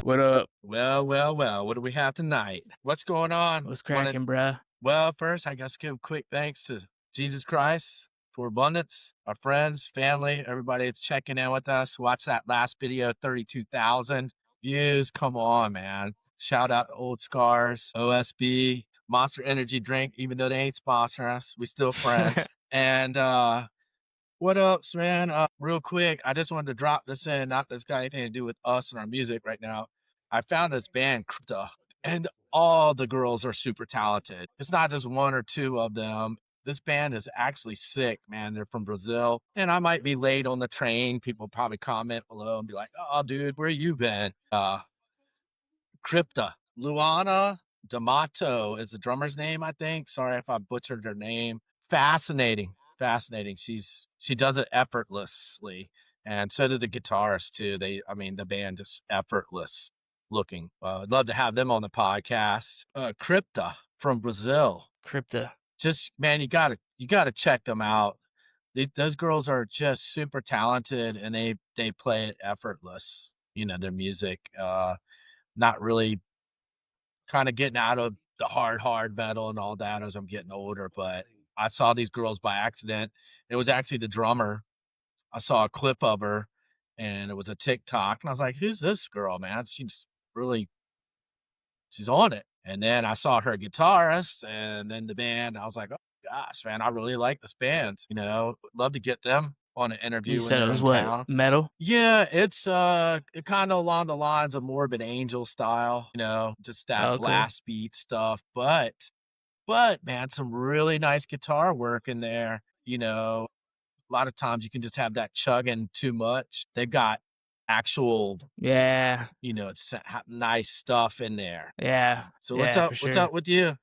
What up? Well. What do we have tonight? What's going on? What's cracking, bruh? Well, first, I guess give quick thanks to Jesus Christ for abundance, our friends, family, everybody that's checking in with us. Watch that last video, 32,000 views. Come on, man. Shout out to Old Scars, OSB, Monster Energy Drink, even though they ain't sponsoring us, we still friends. And what else, man? Real quick, I just wanted to drop this in. Not this got anything to do with us and our music right now. I found this band, Krypta, and all the girls are super talented. It's not just one or two of them. This band is actually sick, man. They're from Brazil, and I might be late on the train. People probably comment below and be like, "Oh, dude, where you been?" Krypta, Luana D'Amato is the drummer's name, I think. Sorry if I butchered her name. Fascinating. She does it effortlessly, and so do the guitarists too. The band just effortless looking. I'd love to have them on the podcast. Krypta from Brazil. Krypta. Just man, you gotta check them out. Those girls are just super talented, and they play it effortless. You know their music. Not really kind of getting out of the hard metal and all that as I'm getting older, but I saw these girls by accident. It was actually the drummer. I saw a clip of her and it was a TikTok and I was like, who's this girl, man? She's on it. And then I saw her guitarist and then the band. I was like, oh gosh, man, I really like this band. Love to get them on an You interview when said it they're was in what? town. Metal? Yeah, it's kind of along the lines of Morbid Angel style, just that Okay. blast beat stuff. But man, some really nice guitar work in there. A lot of times you can just have that chugging too much. They've got actual, Yeah. nice stuff in there. Yeah. So what's Yeah, up? for What's sure. up with you?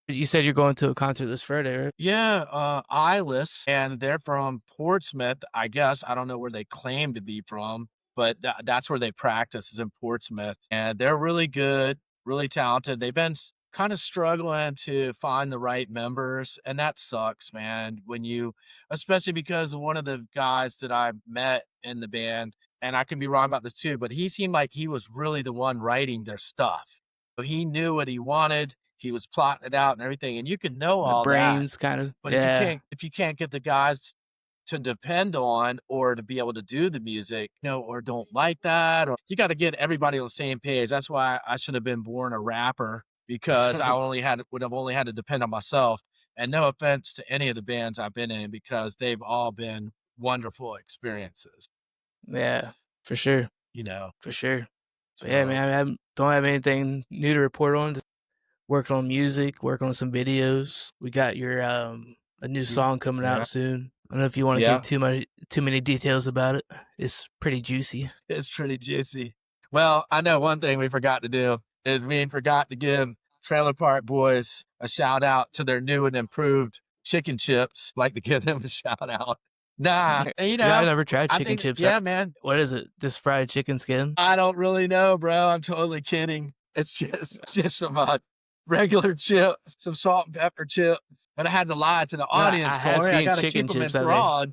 You said you're going to a concert this Friday, right? Yeah, Eyeless, and they're from Portsmouth, I guess. I don't know where they claim to be from, but that's where they practice is in Portsmouth, and they're really good, really talented. They've been kind of struggling to find the right members, and that sucks, man. Especially because one of the guys that I met in the band, and I can be wrong about this too, but he seemed like he was really the one writing their stuff. So he knew what he wanted. He was plotting it out and everything, and you can know The all that, brains kind of. but Yeah. if you can't get the guys to depend on or to be able to do the music, or don't like that, or you got to get everybody on the same page. That's why I should have been born a rapper because would have only had to depend on myself. And no offense to any of the bands I've been in because they've all been wonderful experiences, Yeah, for sure. you know. For sure. But yeah, So man, don't have anything new to report on. Just working on music, working on some videos. We got your a new song coming yeah, out soon. I don't know if you want to give yeah. too many details about it. It's pretty juicy. It's pretty juicy. Well, I know one thing we forgot to do is we forgot to give Trailer Park Boys a shout out to their new and improved chicken chips. Like to give them a shout out. Nah, and, Yeah, I never tried I chicken think, chips. yeah, man. What is it? Just fried chicken skin? I don't really know, bro. I'm totally kidding. It's just some regular chips, some salt and pepper chips. But I had to lie to the No, audience, I have Corey. I seen got to chicken keep them chips out there. enthralled.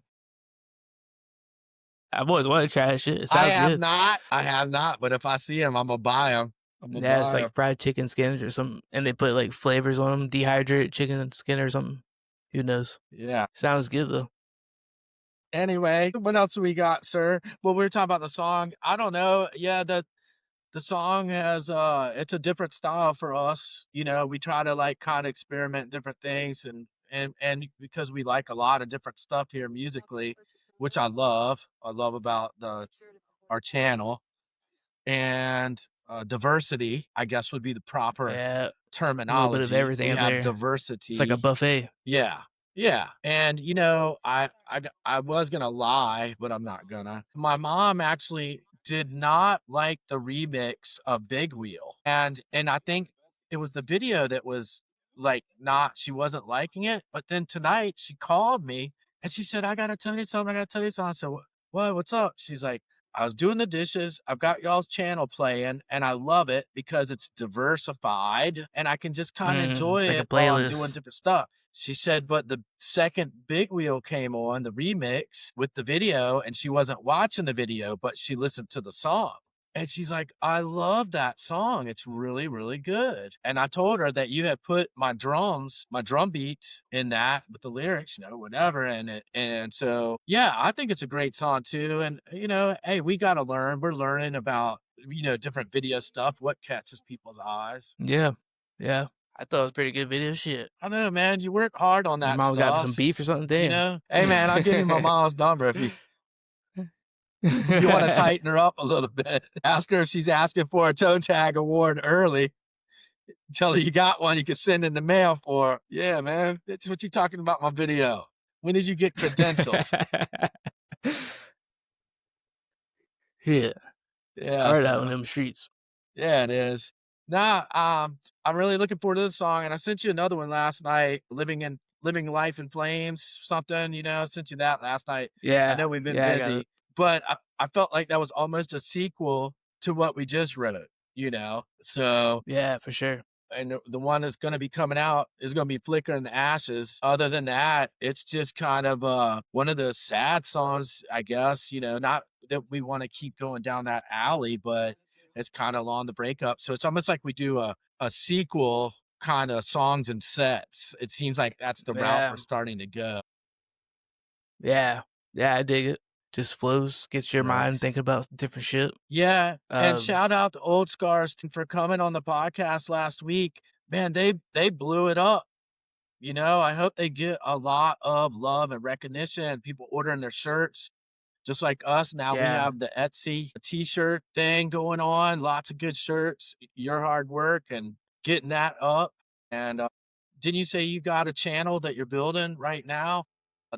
I've always wanted to try that shit. It sounds good. I have not. But if I see them, I'm gonna buy them. I'm gonna Yeah, it's buy like 'em. fried chicken skins or something, and they put like flavors on them, dehydrated chicken skin or something. Who knows? Yeah. Sounds good though. Anyway, what else do we got, sir? Well, we were talking about the song. I don't know. Yeah, the song has it's a different style for us. We try to like kind of experiment different things and because we like a lot of different stuff here musically, which I love. I love about the our channel and diversity, I guess would be the proper Yeah, a little bit of terminology. everything We in have there. It's like a diversity. buffet. Yeah. Yeah. And I was gonna lie, but I'm not gonna. My mom actually did not like the remix of Big Wheel. And I think it was the video that was like not she wasn't liking it. But then tonight she called me and she said, I gotta tell you something, I gotta tell you something. I said, what's up? She's like, I was doing the dishes. I've got y'all's channel playing and I love it because it's diversified and I can just kind of enjoy It's like a it while I'm doing playlist. different stuff. She said, but the second Big Wheel came on, the remix with the video, and she wasn't watching the video, but she listened to the song. And she's like, "I love that song. It's really, really good." And I told her that you had put my drum beat in that with the lyrics, whatever. And so, yeah, I think it's a great song too. And, hey, we got to learn. We're learning about, different video stuff, what catches people's eyes. Yeah. Yeah. I thought it was pretty good video shit. I know, man. You work hard on Your that mom got some stuff. beef or something? Damn. Hey, man, I'll give you my mom's number if you want to tighten her up a little bit. Ask her if she's asking for a toe tag award early. Tell her you got one you can send in the mail for her. Yeah, man. That's what you talking about my video. When did you get credentials? Yeah. It's Yeah, hard out in so them streets. yeah, it is. Nah, I'm really looking forward to this song, and I sent you another one last night, Living Life in Flames, something, I sent you that last night. I Yeah. know we've been Yeah, I got busy, it. but I felt like that was almost a sequel to what we just wrote, So Yeah, for sure. and the one that's gonna be coming out is gonna be Flicker in the Ashes. Other than that, it's just kind of, one of the sad songs, I guess, not that we wanna keep going down that alley, but it's kinda along the breakup. So it's almost like we do a sequel kinda songs and sets. It seems like that's the route Yeah. we're starting to go. Yeah. Yeah, I dig it. Just flows, gets your Right. mind thinking about different shit. Yeah, and Um, shout out to Old Scars for coming on the podcast last week. Man, they blew it up. I hope they get a lot of love and recognition, people ordering their shirts just like us. Now we yeah. have the Etsy T-shirt thing going on, lots of good shirts, your hard work and getting that up. And, didn't you say you got a channel that you're building right now,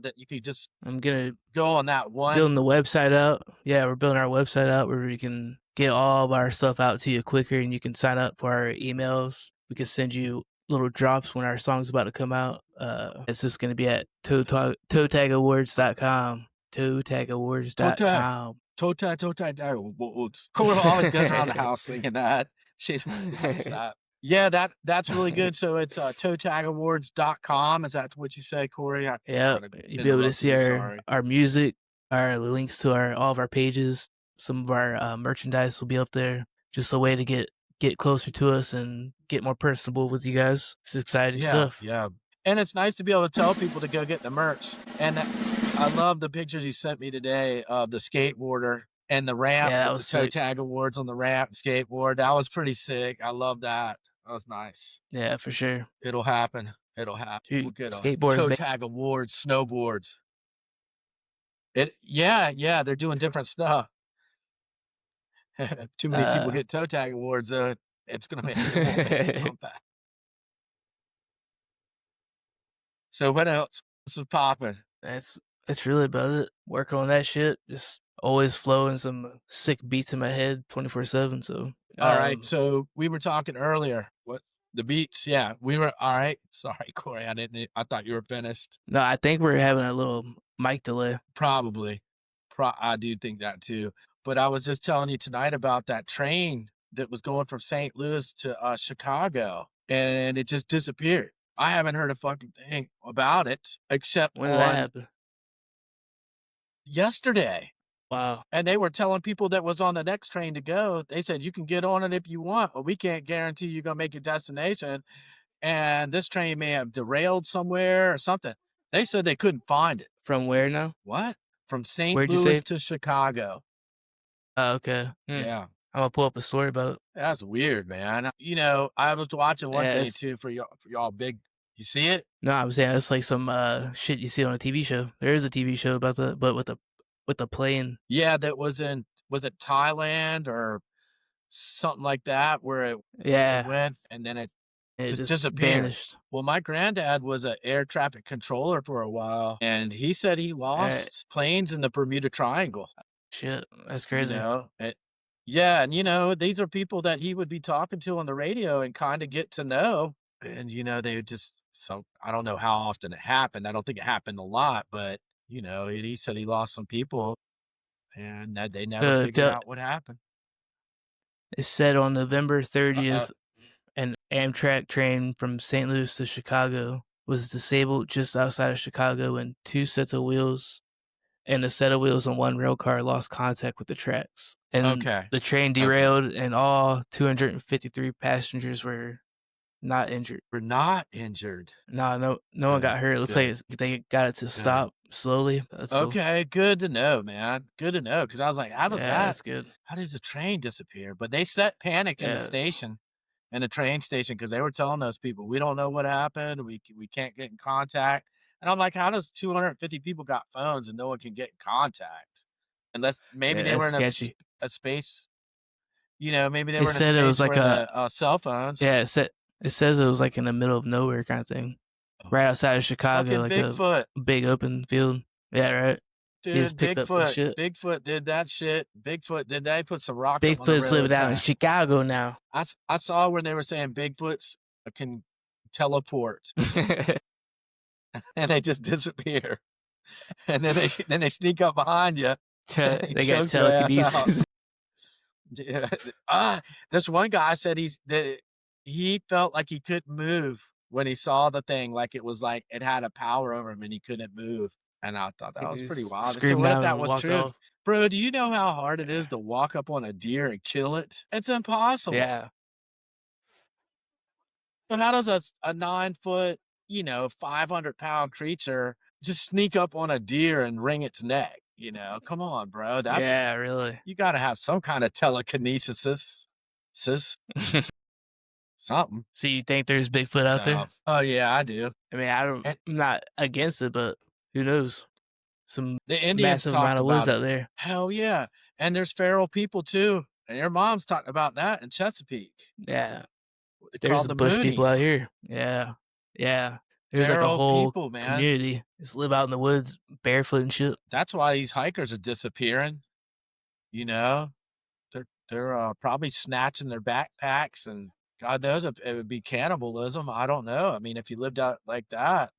that you could just I'm gonna go on that one? building the website out. Yeah, we're building our website out where we can get all of our stuff out to you quicker and you can sign up for our emails. We can send you little drops when our song's about to come out. It's just gonna be at toetagawards.com. Toe tag, Toetagawards.com. toe tag, toe tag. Cora always goes around the house singing that. She loves that. Yeah, that's really good. So it's toetagawards.com. Is that what you say, Corey? I Yeah, kind of you'll be able to interrupted see you. our Sorry. our music, our links to our all of our pages. Some of our merchandise will be up there. Just a way to get closer to us and get more personable with you guys. It's exciting Yeah, stuff. yeah. And it's nice to be able to tell people to go get the merch. And I love the pictures you sent me today of the skateboarder and the ramp Yeah, that with the was toe sick. tag awards on the ramp skateboard. That was pretty sick. I love that. That was nice. Yeah, for sure. It'll happen. It'll happen. We'll Dude, get a skateboards, toe man. tag awards, snowboards. Yeah, they're doing different stuff. Too many people Uh, get toe tag awards, it's gonna make it won't make a comeback. So what else? What's popping? that's really about it. Working on that shit. Just always flowing some sick beats in my head 24/7. So All right, so we were talking earlier. What the beats? Yeah, we were all right. Sorry, Corey. I thought you were finished. no, I think we're having a little mic delay. Probably. I do think that too. But I was just telling you tonight about that train that was going from St. Louis to Chicago, and it just disappeared. I haven't heard a fucking thing about it except When did that on happen? yesterday. Wow. And they were telling people that was on the next train to go, they said, you can get on it if you want, but we can't guarantee you're going to make your destination. And this train may have derailed somewhere or something. They said they couldn't find it. From where now? What? From St. Where'd you Louis say? to Chicago. Oh, okay. Yeah. I'm gonna pull up a story about it. That's weird, man. I was watching one Yeah, thing it's too for y'all big. You see it? no, I'm saying it's like some shit you see on a TV show. There is a TV show about that, but with the plane. Yeah, that was was it Thailand or something like that where it Yeah, went and then it it just just disappeared. vanished. Well, my granddad was an air traffic controller for a while, and he said he Uh, lost planes in the Bermuda Triangle, shit, that's you crazy. know? Yeah, and these are people that he would be talking to on the radio and kind of get to know. And they would just I don't know how often it happened. I don't think it happened a lot, but he said he lost some people and that they never figured Tell out what happened. it said on November Uh-oh. 30th, an Amtrak train from St. Louis to Chicago was disabled just outside of Chicago, and two sets of wheels and a set of wheels on one rail car lost contact with the tracks. and Okay. the train Okay. derailed, and all 253 passengers were not injured. We're not injured. No one Good, got hurt. It looks like good, they got it to good. stop slowly. That's cool. Okay, good to know, man. Good to know, because I was like, Yeah, that's good. how does the train disappear? But they set panic in the Yeah, station, in the train station, because they were telling those people, "We don't know what happened. We can't get in contact." And I'm like, "How does 250 people got phones and no one can get in contact? Unless maybe yeah, they that's were in sketchy. a space, maybe they It were in a said it was space like where a the, cell phones." yeah, it says it was like in the middle of nowhere kinda thing, right Oh, outside of Chicago, fucking like a Bigfoot. big open field. Yeah, right. He just Dude, picked up the shit. Bigfoot did that shit. Bigfoot did that. He put some rocks up on the Bigfoot's railroad living out in track. Chicago now. I saw where they were saying Bigfoots can teleport, and they just disappear, and then they sneak up behind you and They got choke your ass out. telekinesis. Yeah. This one guy said he felt like he couldn't move when he saw the thing, like it was like it had a power over him and he couldn't move. And I thought that He was pretty just wild. So screamed what if out that and was walked true? off. Bro, do you know how hard it is to walk up on a deer and kill it? It's impossible. Yeah. So how does a 9 foot, 500-pound creature just sneak up on a deer and wring its neck? Come on, bro. Yeah, really. You got to have some kind of telekinesis, sis, something. So you think there's Bigfoot out So, there? oh yeah, I do. I mean, And I'm not against it, but who knows? Some the Indians massive talk amount of woods about it. out there. Hell yeah. And there's feral people too. And your mom's talking about that in Chesapeake. Yeah. There's Called the bush people out Moonies. here. Yeah. Yeah. There's like a Feral whole people, man. community. Just live out in the woods barefoot and shit. That's why these hikers are disappearing. You know, they're probably snatching their backpacks, and God knows if it would be cannibalism. I don't know. I mean, if you lived out like that,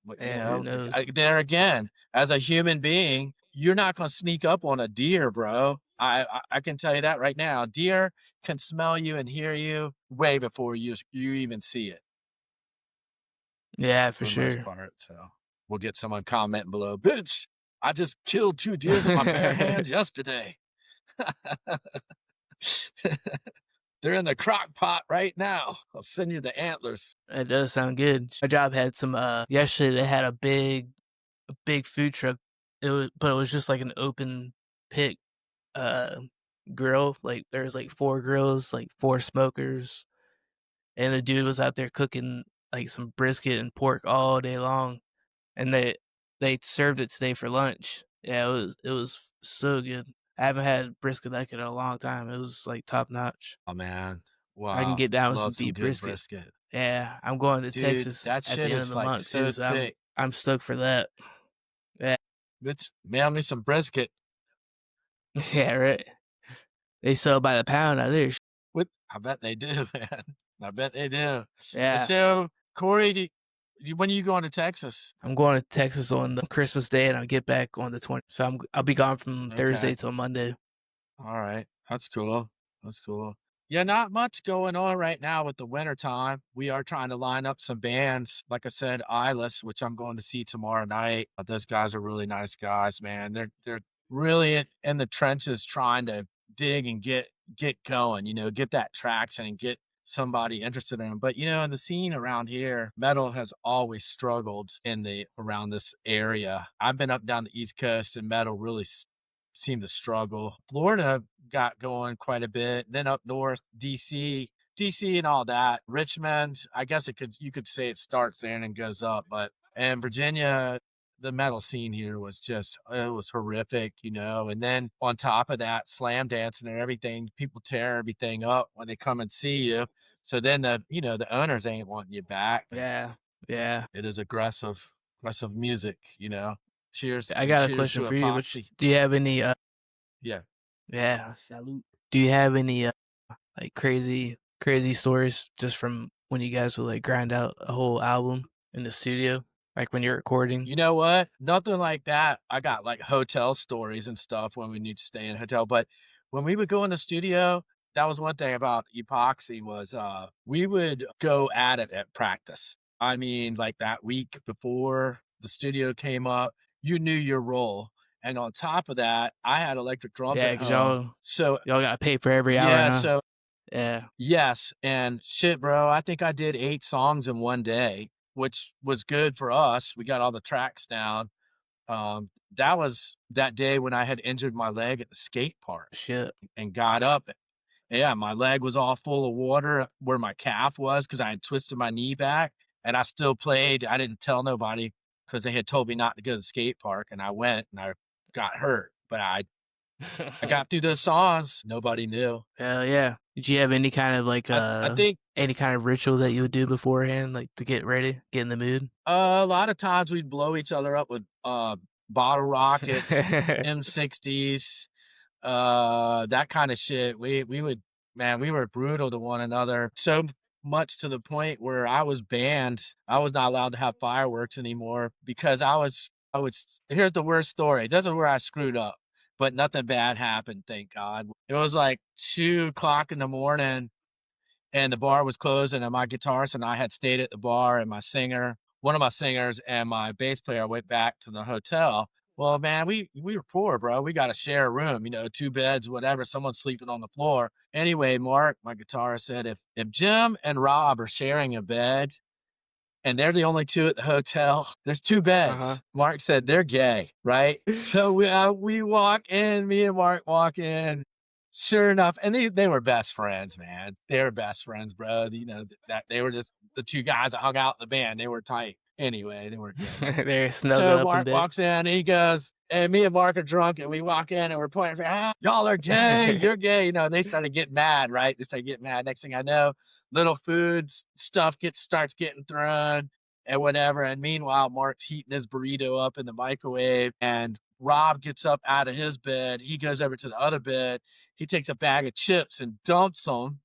but Yeah, who knows? there again, as a human being, you're not going to sneak up on a deer, bro. I can tell you that right now. Deer can smell you and hear you way before you even see it, Yeah, for for the most sure. part. So we'll get someone commenting below, bitch. I just killed 2 deers with my bare hands yesterday. They're in the crock pot right now. I'll send you the antlers. That does sound good. My job had some yesterday they had a big food truck. It was just like an open pit uh grill. Like there was like four grills, like four smokers, and the dude was out there cooking like some brisket and pork all day long. And they served it today for lunch. Yeah, it was so good. I haven't had brisket like it in a long time. It was like top notch. Oh man. I can Wow. get down with some Love some beef good brisket. brisket. Yeah, I'm going to Dude, Texas that at the shit end of is the like month too, so so thick. I'm stoked for that. Yeah, Bitch, mail me some brisket. yeah, right. They sell by the pound out there. What? I bet they do, man. I bet they do. Yeah, So, Corey, when are you going to Texas? I'm going to Texas on the Christmas day, and I'll get back on the 20th. So I'll be gone from Okay. Thursday till Monday. All right. That's cool. That's cool. Yeah, not much going on right now with the winter time. We are trying to line up some bands. Like I said, Eyeless, which I'm going to see tomorrow night. Those guys are really nice guys, man. They're really in the trenches trying to dig and get going, get that traction and get somebody interested in them. But in the scene around here, metal has always struggled in the around this area. I've been up down the East Coast and metal really seem to struggle. Florida got going quite a bit. Then up north, DC and all that. Richmond, I guess you could say it starts there and goes up, but and Virginia, the metal scene here was just it was horrific. And then on top of that, slam dancing and everything, people tear everything up when they come and see you. So then the owners ain't wanting you back. Yeah, yeah. It is aggressive music. Cheers I and got a cheers question to for you. Which epoxy. do you have any? Yeah. Yeah, salute. Do you have any like crazy stories just from when you guys would like grind out a whole album in the studio, like when you're recording? You know what? Nothing like that. I got like hotel stories and stuff when we need to stay in a hotel. But when we would go in the studio, that was one thing about epoxy was we would go at it at practice. I mean, like that week before the studio came up, you knew your role. And on top of that, I had electric drums Yeah, at 'cause home. So y'all gotta pay for every hour, yeah, huh? so Yeah. yes, and shit, bro, I think I did 8 songs in one day, which was good for us. We got all the tracks down. That was that day when I had injured my leg at the skate park Shit. and got up. Yeah, my leg was all full of water where my calf was because I had twisted my knee back, and I still played. I didn't tell nobody because they had told me not to go to the skate park, and I went and I got hurt, but I got through those songs. Nobody knew. Hell yeah. Did you have any kind of, like, I think any kind of ritual that you would do beforehand, like, to get ready, get in the mood? a lot of times we'd blow each other up with bottle rockets, M60s, that kind of shit. We would, man, we were brutal to one another. So much to the point where I was banned. I was not allowed to have fireworks anymore because I was here's the worst story. This is where I screwed up, but nothing bad happened, thank God. It was like 2 o'clock in the morning and the bar was closing and my guitarist and I had stayed at the bar and one of my singers and my bass player went back to the hotel. Well, man, we were poor, bro. We got to share a room, 2 beds, whatever. Someone's sleeping on the floor. Anyway, Mark, my guitarist said if Jim and Rob are sharing a bed, and they're the only 2 at the hotel. There's 2 Uh-huh. beds. Mark said, "They're gay," right? So we walk in, me and Mark walk in. Sure enough, and they were best friends, man. They were best friends, bro. That they were just the 2 guys that hung out in the band. They were tight. Anyway, they weren't gay. They're snuggling So up in Mark bed. walks in and he goes, and me and Mark are drunk and we walk in and we're pointing, y'all are gay, you're gay. They started getting mad, right? They started getting mad. Next thing I know, little food stuff starts getting thrown and whatever. And meanwhile, Mark's heating his burrito up in the microwave and Rob gets up out of his bed. He goes over to the other bed. He takes a bag of chips and dumps them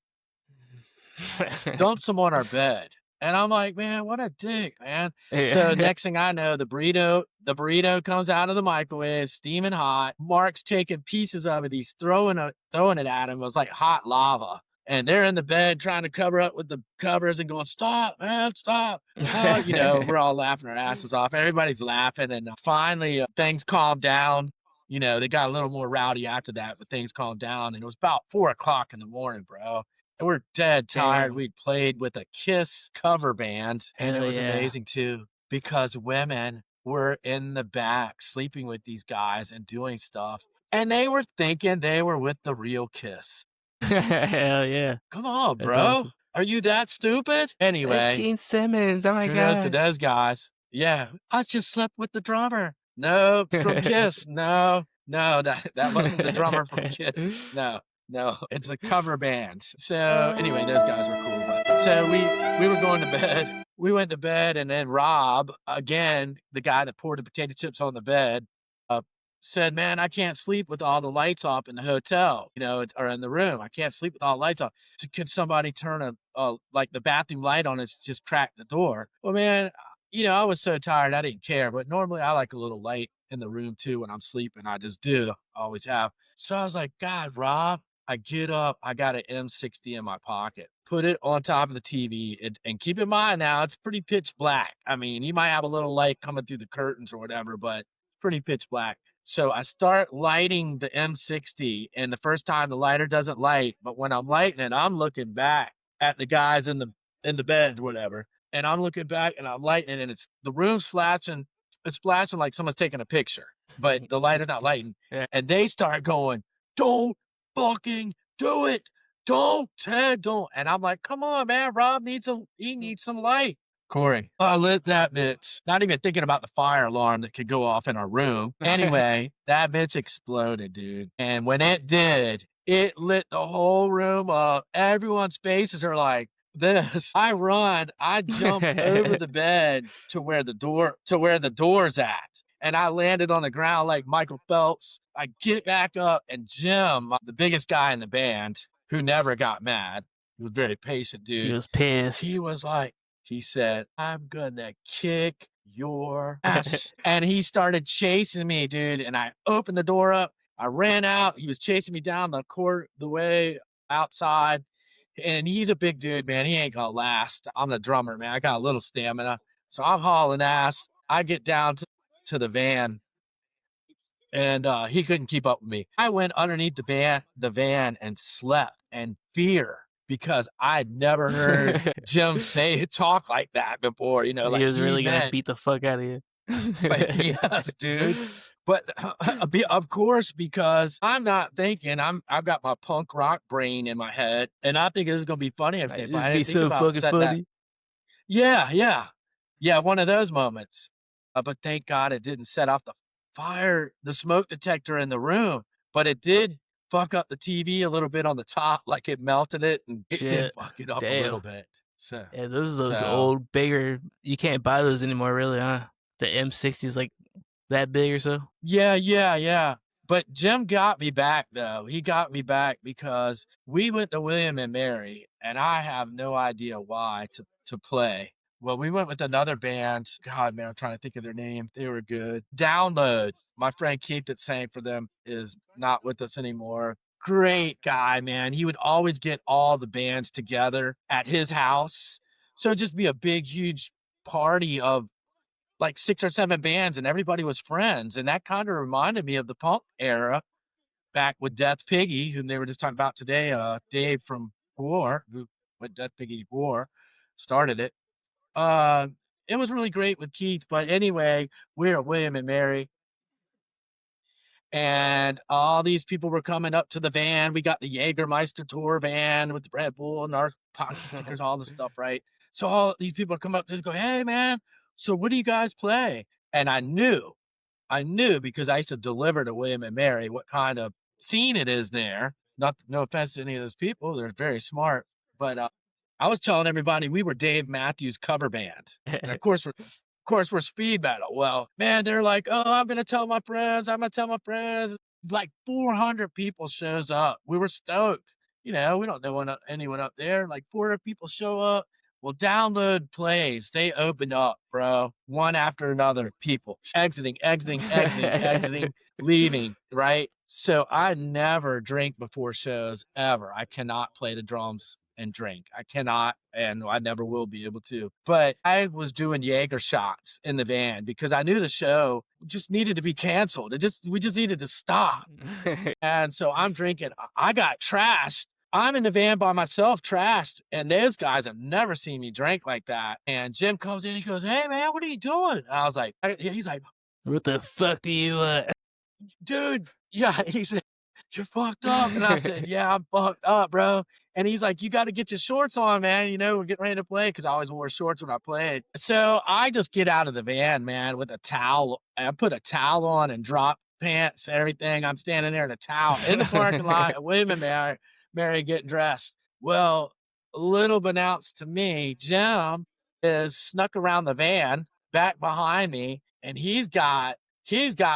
on our bed. And I'm like, man, what a dick, man. So Yeah. next thing I know, the burrito comes out of the microwave, steaming hot. Mark's taking pieces of it. He's throwing it at him. It was like hot lava. And they're in the bed trying to cover up with the covers and going, stop, man, stop. Oh, we're all laughing our asses off. Everybody's laughing. And finally, things calmed down. They got a little more rowdy after that, but things calmed down. And it was about 4 o'clock in the morning, bro. And we're dead tired. Damn. We'd played with a Kiss cover band, and it Hell was yeah. amazing too because women were in the back sleeping with these guys and doing stuff, and they were thinking they were with the real Kiss. Hell yeah. Come on, That's bro. awesome. Are you that stupid? That's Anyway, Gene Simmons. Oh my kudos to gosh. those guys. Yeah, I just slept with the drummer. No, from Kiss. No, no, that wasn't the drummer from Kiss. No, no, it's a cover band. So anyway, those guys were cool. But so we were going to bed. We went to bed, and then Rob, again, the guy that poured the potato chips on the bed, uh, said, "Man, I can't sleep with all the lights off in the hotel, or in the room. I can't sleep with all the lights off. So could somebody turn like the bathroom light on and just crack the door?" Well, man, I was so tired, I didn't care. But normally I like a little light in the room too when I'm sleeping. I just do. I always have. So I was like, God, Rob, I get up, I got an M60 in my pocket, put it on top of the TV, and keep in mind now, it's pretty pitch black. I mean, you might have a little light coming through the curtains or whatever, but pretty pitch black. So I start lighting the M60, and the first time the lighter doesn't light, but when I'm lighting it, I'm looking back at the guys in the bed, whatever. And I'm looking back and I'm lighting it, and the room's flashing. It's flashing like someone's taking a picture, but the lighter's not lighting. Yeah. And they start going, "Don't fucking do it. Don't, Ted, don't." And I'm like, come on, man. He needs some light. Corey, I lit that bitch. Not even thinking about the fire alarm that could go off in our room. Anyway, that bitch exploded, dude. And when it did, it lit the whole room up. Everyone's faces are like this. I jumped over the bed to where the door's at. And I landed on the ground like Michael Phelps. I get back up, and Jim, the biggest guy in the band, who never got mad, he was a very patient He dude. was pissed. He was like, he said, "I'm gonna kick your ass." And he started chasing me, dude. And I opened the door up. I ran out. He was chasing me down the way outside. And he's a big dude, man. He ain't gonna last. I'm the drummer, man. I got a little stamina. So I'm hauling ass. I get down to the van. and he couldn't keep up with me. I went underneath the van and slept in fear because I'd never heard Jim say talk like that before. You know, He like was he really gonna meant, beat the fuck out of you. but yes, dude. But of course, because I'm not thinking, I've got my punk rock brain in my head, and I think this is gonna be funny if Like, if this I be didn't think so about fucking setting that. funny. Yeah, yeah. Yeah, one of those moments. But thank God it didn't set off the smoke detector in the room, but it did fuck up the TV a little bit on the top, like it melted it, and it did Shit. fuck it up a little Damn. bit. So Yeah, those so old, bigger you can't buy those anymore really, huh? The M60's, like, that big or so? yeah, yeah, yeah. But Jim got me back though. He got me back because we went to William and Mary, and I have no idea why to play. Well, we went with another band. God, man, I'm trying to think of their name. They were good. Download. My friend Keith that sang for them is not with us anymore. Great guy, man. He would always get all the bands together at his house. So it'd just be a big, huge party of like 6 or 7 bands, and everybody was friends, and that kinda reminded me of the punk era back with Death Piggy, whom they were just talking about today, Dave from War, who with Death Piggy War started it. Uh, it was really great with Keith, but anyway, we're at William and Mary, and all these people were coming up to the van. We got the Jägermeister tour van with the Red Bull and our poxy stickers, all the stuff, right? So all these people come up and just go, "Hey, man, so what do you guys play?" And I knew because I used to deliver to William and Mary what kind of scene it is there. Not no offense to any of those people, they're very smart, but, I was telling everybody we were Dave Matthews cover band, and of course we're speed metal. Well, man, they're like, "Oh, I'm gonna tell my friends, I'm gonna tell my friends." Like 400 people shows up. We were stoked. You know, we don't know anyone up there. Like 400 people show up. Well, download plays. They opened up, bro, one after another. People exiting, exiting, exiting, exiting, leaving, right? So I never drink before shows ever. I cannot play the drums and drink. I cannot, and I never will be able to. But I was doing Jaeger shots in the van because I knew the show just needed to be canceled. We just needed to stop. And so I'm drinking. I got trashed. I'm in the van by myself, trashed, and those guys have never seen me drink like that. And Jim comes in, he goes, "Hey man, what are you doing?" And I was like, he's like, What the fuck do you, "Dude, yeah." He said, "You're fucked up." And I said, "Yeah, I'm fucked up, bro." And he's like, "You got to get your shorts on, man. You know, we're getting ready to play." Cause I always wore shorts when I played. So I just get out of the van, man, with a towel. I put a towel on and drop pants, everything. I'm standing there in a towel in the parking lot at William and Mary getting dressed. Well, little beknownst to me, Jim is snuck around the van back behind me, and he's got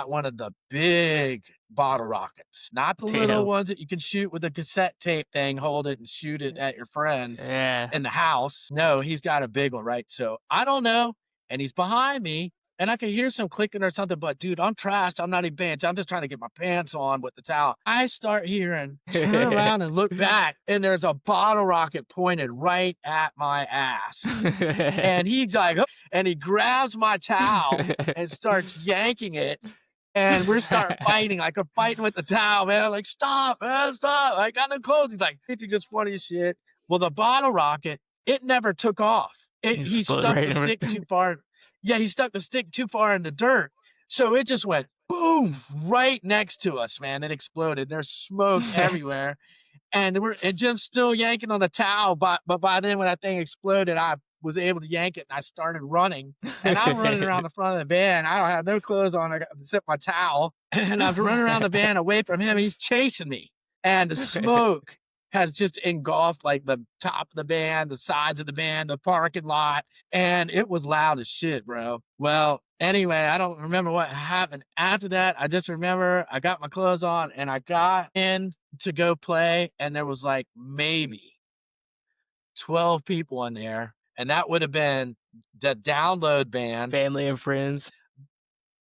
one of the big bottle rockets, not the little Damn. ones that you can shoot with a cassette tape thing, hold it and shoot it at your friends Yeah. in the house. No, he's got a big one, right? So I don't know. And he's behind me, and I can hear some clicking or something, but dude, I'm trashed. I'm not even paying attention. I'm just trying to get my pants on with the towel. I start hearing, turn around and look back, and there's a bottle rocket pointed right at my ass. And he's like, "Oh," and he grabs my towel and starts yanking it. And we start fighting, like I'm fighting with the towel, man. I'm like, "Stop, man, stop. I got no clothes." He's like, "It's just funny as shit." Well, the bottle rocket, it never took off. He Explode stuck right the over stick too far. Yeah, he stuck the stick too far in the dirt. So it just went boom right next to us, man. It exploded. There's smoke everywhere. And Jim's still yanking on the towel, but by then when that thing exploded, I was able to yank it and I started running. And I'm running around the front of the van. I don't have no clothes on except my towel. And I was running around the van away from him. He's chasing me. And the smoke has just engulfed like the top of the van, the sides of the van, the parking lot. And it was loud as shit, bro. Well, anyway, I don't remember what happened after that. I just remember I got my clothes on and I got in to go play, and there was like maybe 12 people in there, and that would have been the download band. Family and friends.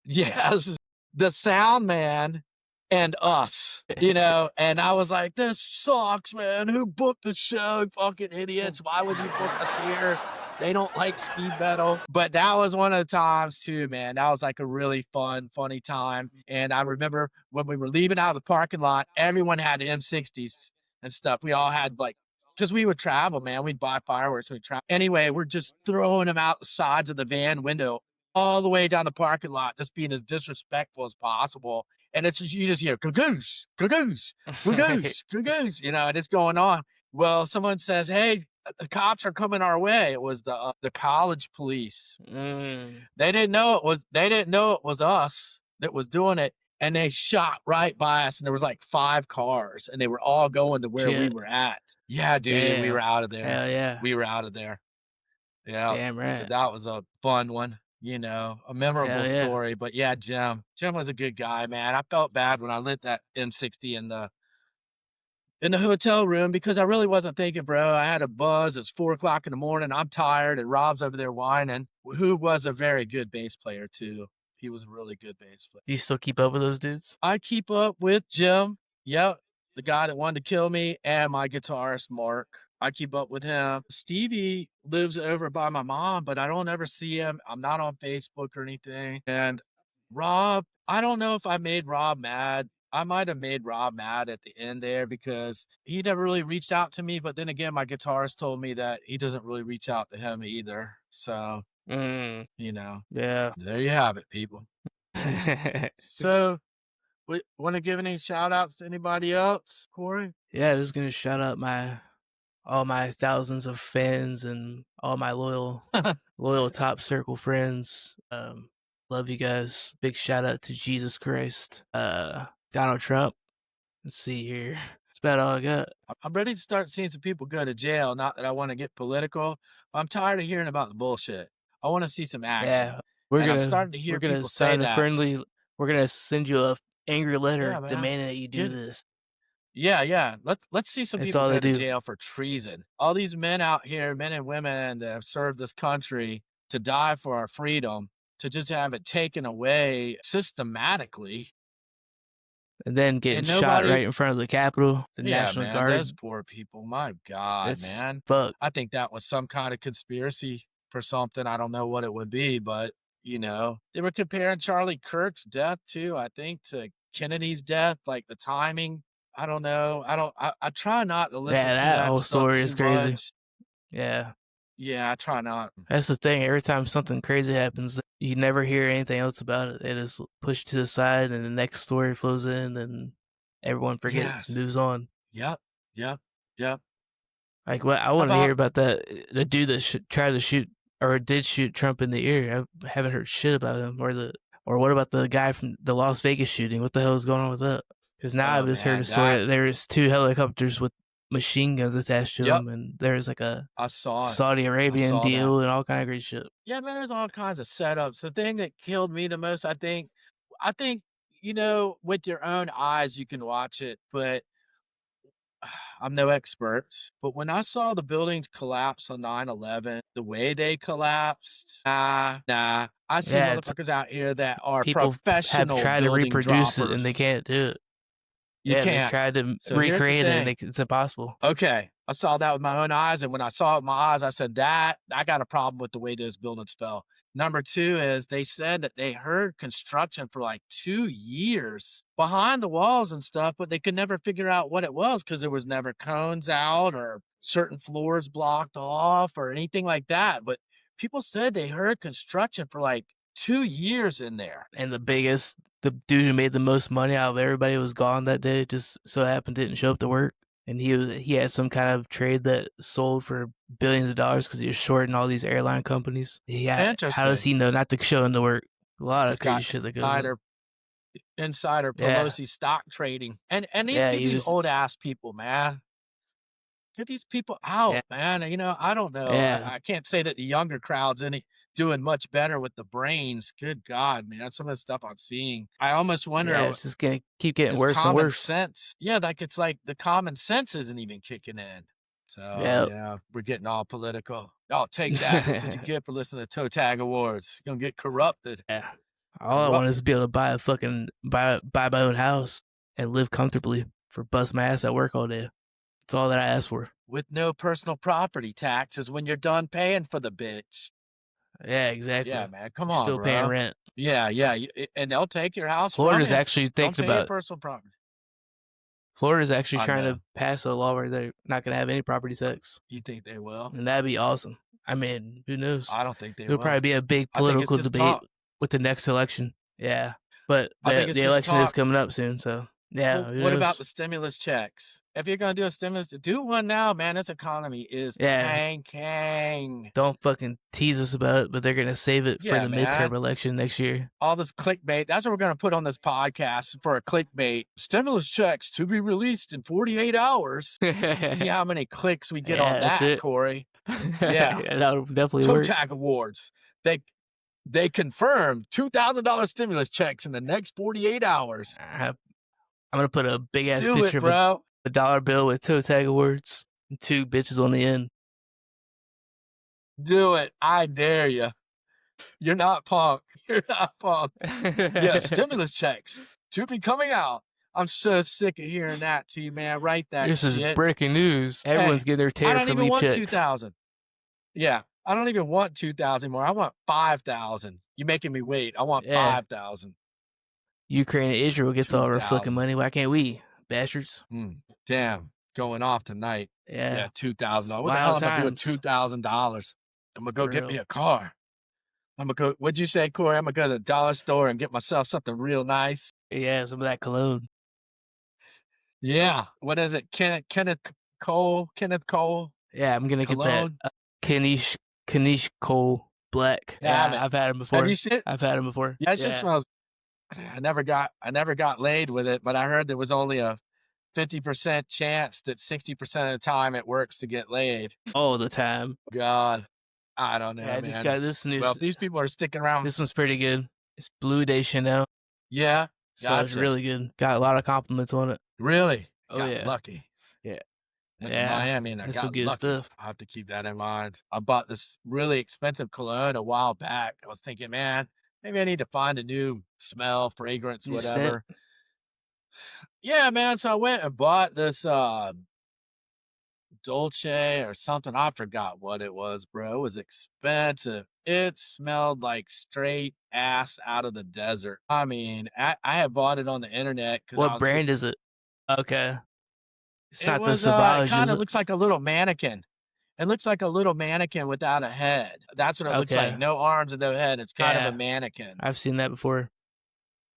Yes, the sound man and us, you know, and I was like, "This sucks, man. Who booked the show? Fucking idiots. Why would you book us here?" They don't like speed metal, but that was one of the times too, man. That was like a really fun, funny time. And I remember when we were leaving out of the parking lot, everyone had the M60s and stuff. We all had like, because we would travel, man. We'd buy fireworks. We'd travel. Anyway, we're just throwing them out the sides of the van window all the way down the parking lot, just being as disrespectful as possible. And it's just, you just hear, "Cagoose, cagoose, cagoose, cagoose," and it's going on. Well, someone says, "Hey, the cops are coming our way." It was the college police. Mm, They didn't know it was us that was doing it, and they shot right by us, and there was like 5 cars, and they were all going to where we shit. were at. Yeah, dude, and we were Damn. out of there. Hell yeah. We were out of there. Yeah, Damn so right. that was a fun one, a memorable Hell yeah. story, but yeah, Jim. Jim was a good guy, man. I felt bad when I lit that M60 in the hotel room because I really wasn't thinking, bro. I had a buzz. It's 4 o'clock in the morning. I'm tired, and Rob's over there whining, who was a very good bass player too. He was a really good bass player. You still keep up with those dudes? I keep up with Jim. Yep, the guy that wanted to kill me, and my guitarist Mark. I keep up with him. Stevie lives over by my mom, but I don't ever see him. I'm not on Facebook or anything. And Rob, I don't know if I made Rob mad. I might have made Rob mad at the end there because he never really reached out to me. But then again, my guitarist told me that he doesn't really reach out to him either. So, Mm, you know, yeah. there you have it, people. So, want to give any shout outs to anybody else, Corey? Yeah, just gonna shout out all my thousands of fans and all my loyal top circle friends. Love you guys. Big shout out to Jesus Christ. Donald Trump. Let's see here. That's about all I got. I'm ready to start seeing some people go to jail. Not that I want to get political, but I'm tired of hearing about the bullshit. I want to see some action. Yeah, we're And I'm gonna starting to we're hear gonna people say sign a that. friendly. We're gonna send you a angry letter Yeah, man. demanding that you do Get this. Yeah, yeah. Let's see some That's people all they go to do. jail for treason. All these men out here, men and women that have served this country to die for our freedom, to just have it taken away systematically, And then getting and shot nobody. right in front of the Capitol, the Yeah, National man, those Guard. poor people. My God, It's man. fucked. I think that was some kind of conspiracy for something. I don't know what it would be, but they were comparing Charlie Kirk's death too, I think, to Kennedy's death, like the timing. I don't know. I try not to listen Yeah, to that that whole stuff story is too crazy. much. Yeah. Yeah, I try not. That's the thing. Every time something crazy happens, you never hear anything else about it. They just push it to the side, and the next story flows in, and everyone forgets, Yes. moves on. Yep. Yep. Yep. Like what I How wanted to hear about about the dude that tried to shoot or did shoot Trump in the ear. I haven't heard shit about him, or what about the guy from the Las Vegas shooting? What the hell is going on with that? Because now I've oh just heard a man, story that that there's 2 helicopters with machine guns attached to yep, them, and there's like a I saw it. Saudi I Arabian saw that. deal and all kind of great shit. Yeah, man, there's all kinds of setups. The thing that killed me the most, I think, with your own eyes, you can watch it, but I'm no expert. But when I saw the buildings collapse on 9/11, the way they collapsed, nah. I see Yeah, it's motherfuckers out here that are people have professional tried to building reproduce it and they droppers. can't do it. You Yeah, they've can't. tried to So here's the recreate it and thing. it's impossible. Okay, I saw that with my own eyes, and when I saw it with my eyes, I said, "That I got a problem with the way those buildings fell." Number 2 is they said that they heard construction for, like, 2 years behind the walls and stuff, but they could never figure out what it was because there was never cones out or certain floors blocked off or anything like that, but people said they heard construction for, like, 2 years in there. And the dude who made the most money out of everybody was gone that day. Just so happened didn't show up to work, and he had some kind of trade that sold for billions of dollars because he was shorting all these airline companies. How does Interesting. he know not to show him to work? A lot of He's crazy got shit that goes on. insider Yeah, Pelosi stock trading. And yeah, these old ass people, man. Get these people yeah, out, man. I don't know. yeah, I can't say that the younger crowd's any doing much better with the brains. Good God, man. Some of the stuff I'm seeing. I almost yeah. wonder, It's just gonna keep getting is worse and common worse. sense. Yeah, like it's like the common sense isn't even kicking in. So Yeah. yeah, we're getting all political. Oh, take that. That's what you get for listening to Toe Tag Awards. You're gonna get corrupted. Yeah. All I want is to Corrupted. be able to buy my own house and live comfortably for bust my ass at work all day. That's all that I ask for. with no personal property taxes when you're done paying for the bitch. Yeah, Yeah, exactly. man, come You're on, still paying bro. rent. Yeah, yeah, and they'll take your house from Florida's you. actually Don't thinking pay your about personal property. Florida's actually I trying know. to pass a law where they're not gonna have any property tax, You think they will? and that'd be awesome. I mean, who knows? I don't think they It'll probably will. be a big I think it's political just debate talk. with the next election. Yeah, but I think it's the just election is talk. coming up soon, so yeah, Well, who what about knows? the stimulus checks? If you're gonna do a stimulus, do one now, man. This economy is Yeah, tanking. don't fucking tease us about it, but they're gonna save it for Yeah, the midterm man. election next year. All this clickbait. That's what we're gonna put on this podcast for a clickbait. Stimulus checks to be released in 48 hours. See Yeah, how many clicks we get on that's that, it. Corey. Yeah. Yeah, that'll definitely Toe work. Tag Awards. They confirmed $2,000 stimulus checks in the next 48 hours. I'm gonna put a big ass Do it, picture of bro. a dollar bill with toe tag awards and two bitches on the end. Do it. I dare you. You're not punk. You're not punk. Yeah, stimulus checks to be coming out. I'm so sick of hearing that to you, man. Write that This is shit. breaking news. Everyone's Hey, getting their I tariff don't even relief want checks. 2,000. Yeah, I don't even want 2,000 anymore. I want 5,000. You're making me wait. I want Yeah. 5,000. Ukraine and Israel gets all our fucking 2,000. money. Why can't we, bastards? Damn, going off tonight. Yeah. Yeah, $2,000. What the hell Wild am I doing? times. $2,000. I'm gonna go For get me real. a car. I'm gonna go. What'd you say, Corey? I'm gonna go to the dollar store and get myself something real nice. Yeah, some of that cologne. Yeah. What is it? Kenneth Cole. Kenneth Cole. Yeah, I'm gonna get that Cologne. Kanish Cole Black. Damn Yeah, it. I've had him Have before. you seen it? I've had him before. Yeah, it just Yeah. smells. I never got laid with it, but I heard there was only a 50% chance that 60% of the time it works to get laid. All the time. God, I don't know, Yeah, I just man. got this Well, news. if these people are sticking around, This one's pretty good. It's Blue Day Chanel. yeah, Smells gotcha. really good. Got a lot of compliments on it. Really? Oh, Got yeah. lucky. Yeah. Went to Yeah. Miami and I That's some got good lucky. stuff. I have to keep that in mind. I bought this really expensive cologne a while back. I was thinking, man, maybe I need to find a new smell, fragrance, New scent. whatever. Yeah, man. So I went and bought this Dolce or something. I forgot what it was, bro. It was expensive. It smelled like straight ass out of the desert. I mean, I had bought it on the internet because I What was here. brand is it? Okay. It's It not the was it Sauvage, kind is of it? looks like a little mannequin. It looks like a little mannequin without a head. That's what it looks like. Okay. No arms and no head. It's kind of Yeah. a mannequin. I've seen that before.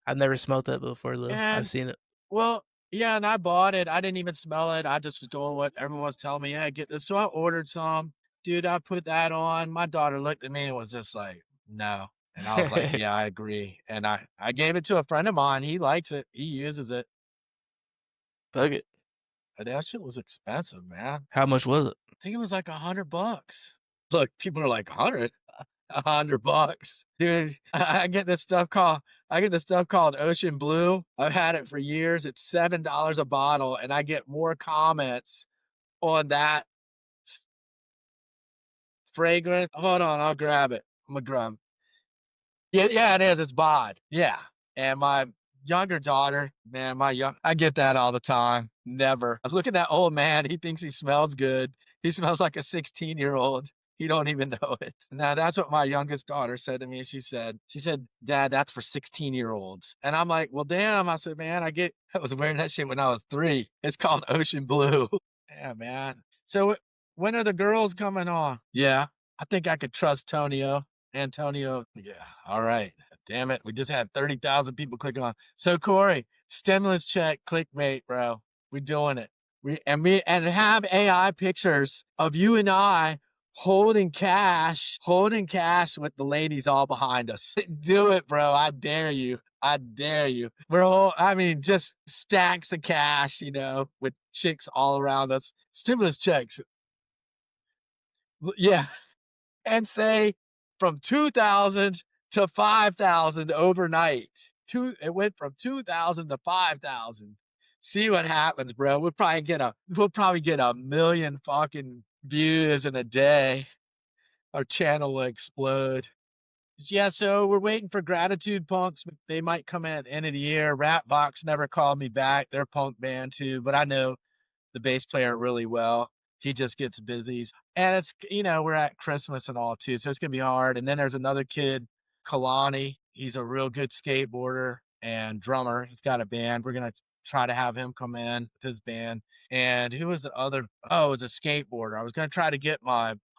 I've never smelt that before though. I've And seen it. well, yeah, and I bought it. I didn't even smell it. I just was doing what everyone was telling me. Yeah, get this. So I ordered some. Dude, I put that on. My daughter looked at me and was just like, no. And I was like, yeah, I agree. And I gave it to a friend of mine. He likes it. He uses it. Fuck it. But that shit was expensive, man. How much was it? I think it was like $100. Look, people are like, 100? $100. Dude, I get this stuff called Ocean Blue. I've had it for years. It's $7 a bottle, and I get more comments on that fragrance. Hold on, I'll grab it. I'm gonna grab. Yeah, it is. It's bod. Yeah. And my younger daughter, man, I get that all the time. Never. Look at that old man. He thinks he smells good. He smells like a 16-year-old. He don't even know it. Now that's what my youngest daughter said to me. She said, Dad, that's for 16-year-olds. And I'm like, well, damn. I said, man, I was wearing that shit when I was 3. It's called Ocean Blue. Yeah, man. So when are the girls coming on? Yeah. I think I could trust Antonio. Yeah. All right. Damn it. We just had 30,000 people click on. So Corey, stimulus check, clickbait, bro. We doing it. And have AI pictures of you and I holding cash with the ladies all behind us. Do it, bro. I dare you. I dare you. Just stacks of cash, with chicks all around us. Stimulus checks. Yeah. And say from 2,000 to 5,000 overnight. It went from 2,000 to 5,000. See what happens, bro. We'll probably get a million fucking views in a day. Our channel will explode. Yeah, so we're waiting for Gratitude Punks. They might come in at the end of the year. Rapbox never called me back. They're punk band too, but I know the bass player really well. He just gets busy. And it's, we're at Christmas and all too, so it's gonna be hard. And then there's another kid, Kalani. He's a real good skateboarder and drummer. He's got a band. We're gonna try to have him come in with his band. And who was the other? Oh, it's a skateboarder. I was gonna try to get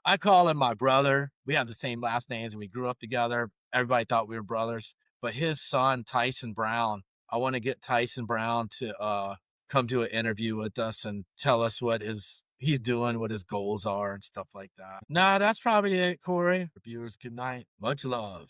I call him my brother. We have the same last names and we grew up together. Everybody thought we were brothers. But his son, Tyson Brown, I want to get Tyson Brown to come to an interview with us and tell us what he's doing, what his goals are and stuff like that. Nah, that's probably it, Corey. Viewers, good night. Much love.